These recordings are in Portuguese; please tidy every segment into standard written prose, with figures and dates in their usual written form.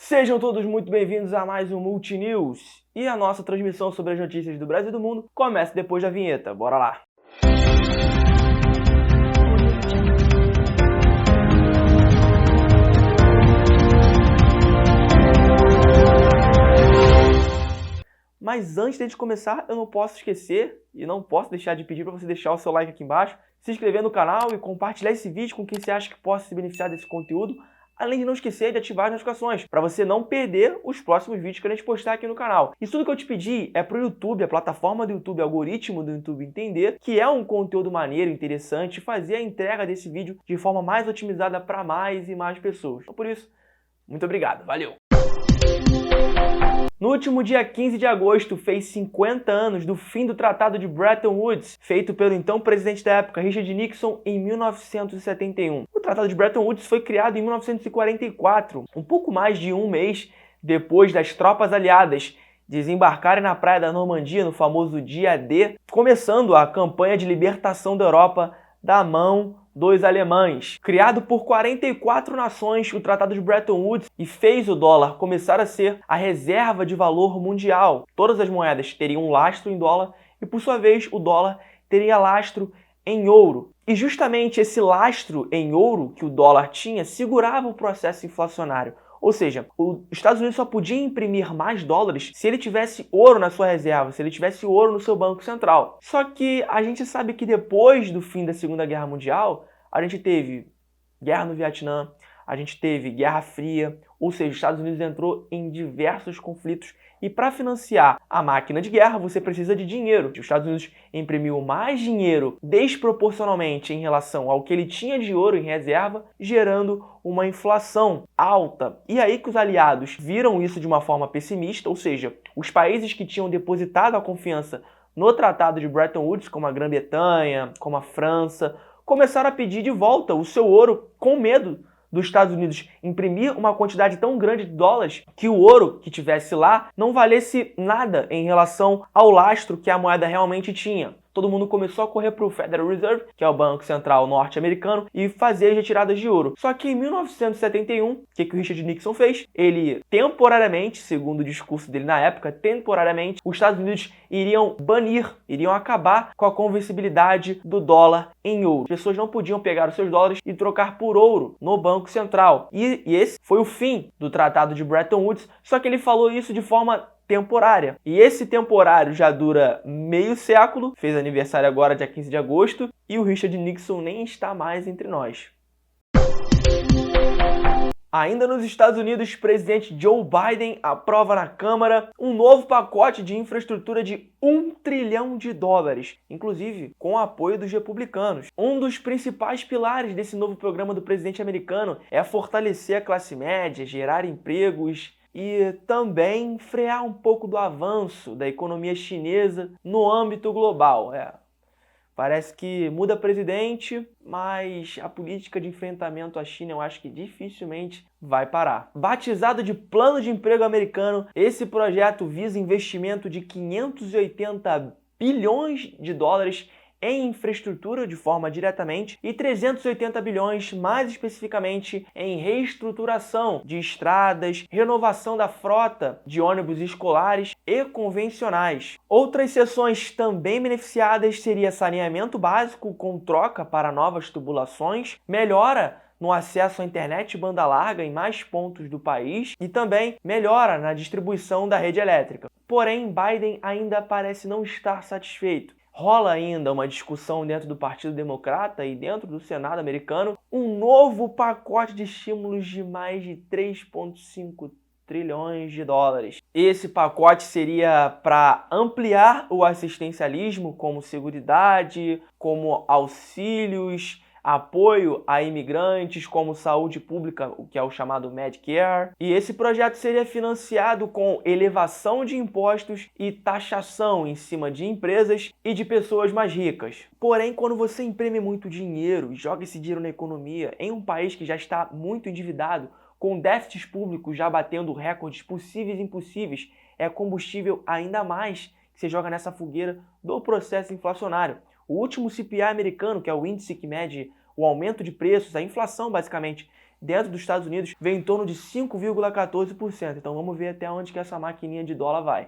Sejam todos muito bem-vindos a mais um Multinews. E a nossa transmissão sobre as notícias do Brasil e do mundo começa depois da vinheta. Bora lá! Mas antes de a gente começar, eu não posso esquecer e não posso deixar de pedir para você deixar o seu like aqui embaixo, se inscrever no canal e compartilhar esse vídeo com quem você acha que possa se beneficiar desse conteúdo, além de não esquecer de ativar as notificações, para você não perder os próximos vídeos que a gente postar aqui no canal. E tudo que eu te pedi é para o YouTube, a plataforma do YouTube, o algoritmo do YouTube entender que é um conteúdo maneiro, interessante, fazer a entrega desse vídeo de forma mais otimizada para mais e mais pessoas. Então, por isso, muito obrigado, valeu! No último dia 15 de agosto, fez 50 anos do fim do Tratado de Bretton Woods, feito pelo então presidente da época, Richard Nixon, em 1971. O Tratado de Bretton Woods foi criado em 1944, um pouco mais de um mês depois das tropas aliadas desembarcarem na praia da Normandia, no famoso Dia D, começando a campanha de libertação da Europa da mão dos alemães. Criado por 44 nações, o Tratado de Bretton Woods e fez o dólar começar a ser a reserva de valor mundial. Todas as moedas teriam um lastro em dólar e, por sua vez, o dólar teria lastro em ouro. E justamente esse lastro em ouro que o dólar tinha segurava o processo inflacionário. Ou seja, os Estados Unidos só podia imprimir mais dólares se ele tivesse ouro na sua reserva, se ele tivesse ouro no seu banco central. Só que a gente sabe que depois do fim da Segunda Guerra Mundial, a gente teve guerra no Vietnã, a gente teve Guerra Fria, ou seja, os Estados Unidos entrou em diversos conflitos e para financiar a máquina de guerra você precisa de dinheiro. Os Estados Unidos imprimiu mais dinheiro desproporcionalmente em relação ao que ele tinha de ouro em reserva, gerando uma inflação alta. E aí que os aliados viram isso de uma forma pessimista, ou seja, os países que tinham depositado a confiança no Tratado de Bretton Woods, como a Grã-Bretanha, como a França, começaram a pedir de volta o seu ouro com medo dos Estados Unidos imprimir uma quantidade tão grande de dólares que o ouro que tivesse lá não valesse nada em relação ao lastro que a moeda realmente tinha. Todo mundo começou a correr para o Federal Reserve, que é o Banco Central norte-americano, e fazer as retiradas de ouro. Só que em 1971, o que o Richard Nixon fez? Ele temporariamente, segundo o discurso dele na época, temporariamente, os Estados Unidos iriam acabar com a conversibilidade do dólar em ouro. As pessoas não podiam pegar os seus dólares e trocar por ouro no Banco Central. E esse foi o fim do Tratado de Bretton Woods, só que ele falou isso de forma temporária. E esse temporário já dura meio século, fez aniversário agora dia 15 de agosto, e o Richard Nixon nem está mais entre nós. Ainda nos Estados Unidos, o presidente Joe Biden aprova na Câmara um novo pacote de infraestrutura de $1 trilhão, inclusive com o apoio dos republicanos. Um dos principais pilares desse novo programa do presidente americano é fortalecer a classe média, gerar empregos e também frear um pouco do avanço da economia chinesa no âmbito global. Parece que muda presidente, mas a política de enfrentamento à China eu acho que dificilmente vai parar. Batizado de Plano de Emprego Americano, esse projeto visa investimento de 580 bilhões de dólares em infraestrutura de forma diretamente e 380 bilhões mais especificamente em reestruturação de estradas, renovação da frota de ônibus escolares e convencionais. Outras seções também beneficiadas seria saneamento básico com troca para novas tubulações, melhora no acesso à internet banda larga em mais pontos do país e também melhora na distribuição da rede elétrica. Porém, Biden ainda parece não estar satisfeito. Rola ainda uma discussão dentro do Partido Democrata e dentro do Senado americano, um novo pacote de estímulos de mais de 3,5 trilhões de dólares. Esse pacote seria para ampliar o assistencialismo, como seguridade, como auxílios, apoio a imigrantes, como saúde pública, o que é o chamado Medicare. E esse projeto seria financiado com elevação de impostos e taxação em cima de empresas e de pessoas mais ricas. Porém, quando você imprime muito dinheiro e joga esse dinheiro na economia, em um país que já está muito endividado, com déficits públicos já batendo recordes possíveis e impossíveis, é combustível ainda mais que você joga nessa fogueira do processo inflacionário. O último CPI americano, que é o índice que mede o aumento de preços, a inflação basicamente dentro dos Estados Unidos veio em torno de 5,14%. Então vamos ver até onde que essa maquininha de dólar vai.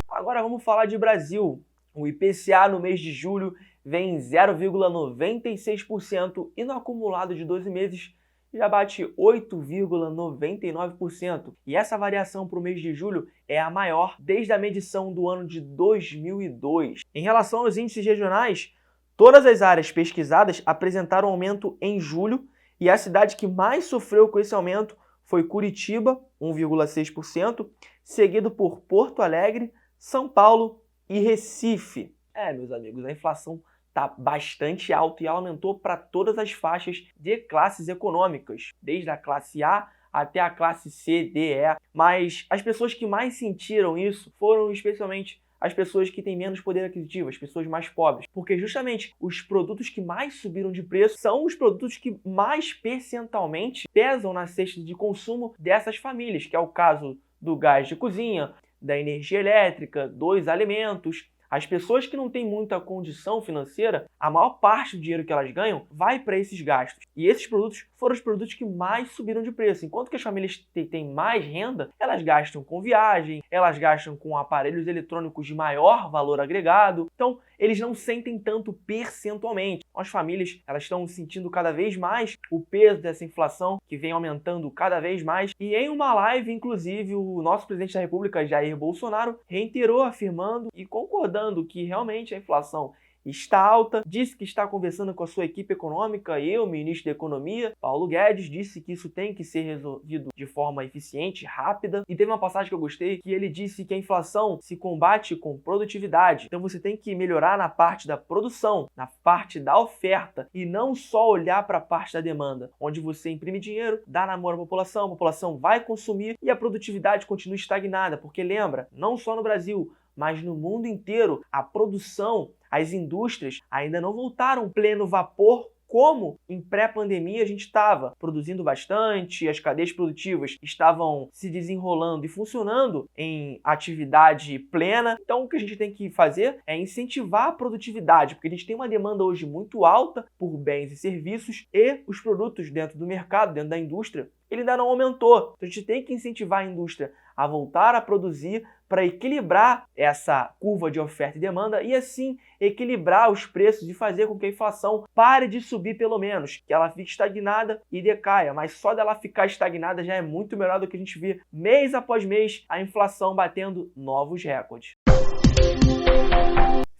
Agora vamos falar de Brasil. O IPCA no mês de julho vem em 0,96% e no acumulado de 12 meses já bate 8,99%. E essa variação para o mês de julho é a maior desde a medição do ano de 2002. Em relação aos índices regionais, todas as áreas pesquisadas apresentaram aumento em julho e a cidade que mais sofreu com esse aumento foi Curitiba, 1,6%, seguido por Porto Alegre, São Paulo e Recife. Meus amigos, a inflação está bastante alta e ela aumentou para todas as faixas de classes econômicas, desde a classe A até a classe C, D, E. Mas as pessoas que mais sentiram isso foram especialmente as pessoas que têm menos poder aquisitivo, as pessoas mais pobres. Porque justamente os produtos que mais subiram de preço são os produtos que mais percentualmente pesam na cesta de consumo dessas famílias, que é o caso do gás de cozinha, da energia elétrica, dos alimentos. As pessoas que não têm muita condição financeira, a maior parte do dinheiro que elas ganham vai para esses gastos. E esses produtos foram os produtos que mais subiram de preço. Enquanto que as famílias têm mais renda, elas gastam com viagem, elas gastam com aparelhos eletrônicos de maior valor agregado. Então, eles não sentem tanto percentualmente. As famílias, elas estão sentindo cada vez mais o peso dessa inflação, que vem aumentando cada vez mais. E em uma live, inclusive, o nosso presidente da República, Jair Bolsonaro, reiterou afirmando e concordando que realmente a inflação está alta, disse que está conversando com a sua equipe econômica e o ministro da Economia, Paulo Guedes, disse que isso tem que ser resolvido de forma eficiente, rápida. E teve uma passagem que eu gostei, que ele disse que a inflação se combate com produtividade. Então você tem que melhorar na parte da produção, na parte da oferta, e não só olhar para a parte da demanda, onde você imprime dinheiro, dá na mão à população, a população vai consumir e a produtividade continua estagnada. Porque lembra, não só no Brasil, mas no mundo inteiro, a produção, as indústrias ainda não voltaram pleno vapor como em pré-pandemia a gente estava produzindo bastante, as cadeias produtivas estavam se desenrolando e funcionando em atividade plena. Então o que a gente tem que fazer é incentivar a produtividade, porque a gente tem uma demanda hoje muito alta por bens e serviços e os produtos dentro do mercado, dentro da indústria, ele ainda não aumentou. Então a gente tem que incentivar a indústria a voltar a produzir para equilibrar essa curva de oferta e demanda e assim equilibrar os preços e fazer com que a inflação pare de subir pelo menos, que ela fique estagnada e decaia. Mas só dela ficar estagnada já é muito melhor do que a gente vê mês após mês a inflação batendo novos recordes.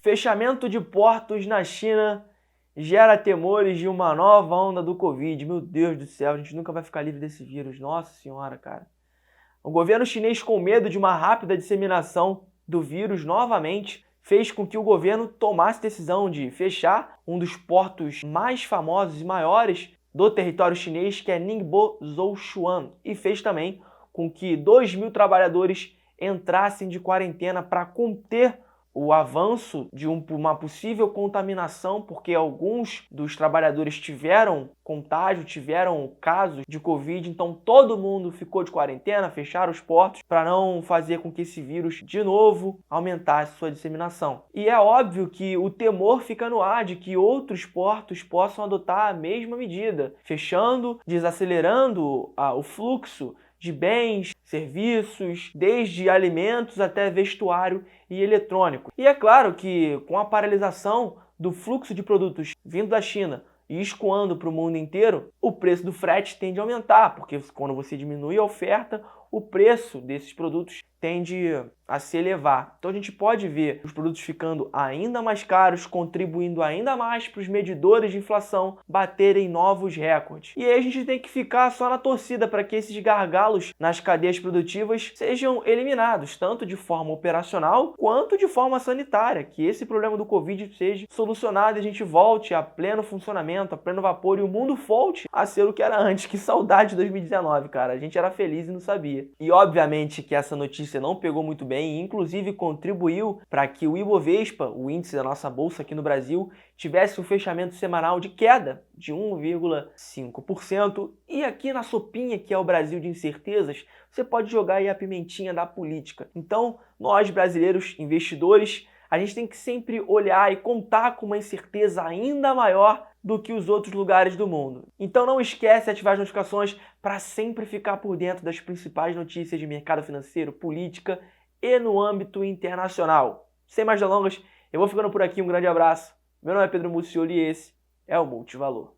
Fechamento de portos na China gera temores de uma nova onda do Covid. Meu Deus do céu, a gente nunca vai ficar livre desse vírus. Nossa senhora, cara. O governo chinês, com medo de uma rápida disseminação do vírus novamente, fez com que o governo tomasse decisão de fechar um dos portos mais famosos e maiores do território chinês, que é Ningbo Zhoushuan, e fez também com que 2.000 trabalhadores entrassem de quarentena para conter o avanço de uma possível contaminação, porque alguns dos trabalhadores tiveram contágio, tiveram casos de Covid, então todo mundo ficou de quarentena, fecharam os portos para não fazer com que esse vírus de novo aumentasse sua disseminação. E é óbvio que o temor fica no ar de que outros portos possam adotar a mesma medida, fechando, desacelerando o fluxo de bens, serviços, desde alimentos até vestuário e eletrônico. E é claro que com a paralisação do fluxo de produtos vindo da China e escoando para o mundo inteiro, o preço do frete tende a aumentar, porque quando você diminui a oferta, o preço desses produtos tende a se elevar. Então a gente pode ver os produtos ficando ainda mais caros, contribuindo ainda mais para os medidores de inflação baterem novos recordes. E aí a gente tem que ficar só na torcida para que esses gargalos nas cadeias produtivas sejam eliminados, tanto de forma operacional quanto de forma sanitária, que esse problema do Covid seja solucionado e a gente volte a pleno funcionamento, a pleno vapor e o mundo volte a ser o que era antes. Que saudade de 2019, cara. A gente era feliz e não sabia. E obviamente que essa notícia não pegou muito bem e inclusive contribuiu para que o Ibovespa, o índice da nossa bolsa aqui no Brasil, tivesse um fechamento semanal de queda de 1,5%. E aqui na sopinha, que é o Brasil de incertezas, você pode jogar aí a pimentinha da política. Então, nós brasileiros investidores, a gente tem que sempre olhar e contar com uma incerteza ainda maior do que os outros lugares do mundo. Então não esquece de ativar as notificações para sempre ficar por dentro das principais notícias de mercado financeiro, política e no âmbito internacional. Sem mais delongas, eu vou ficando por aqui. Um grande abraço. Meu nome é Pedro Muccioli e esse é o Multivalor.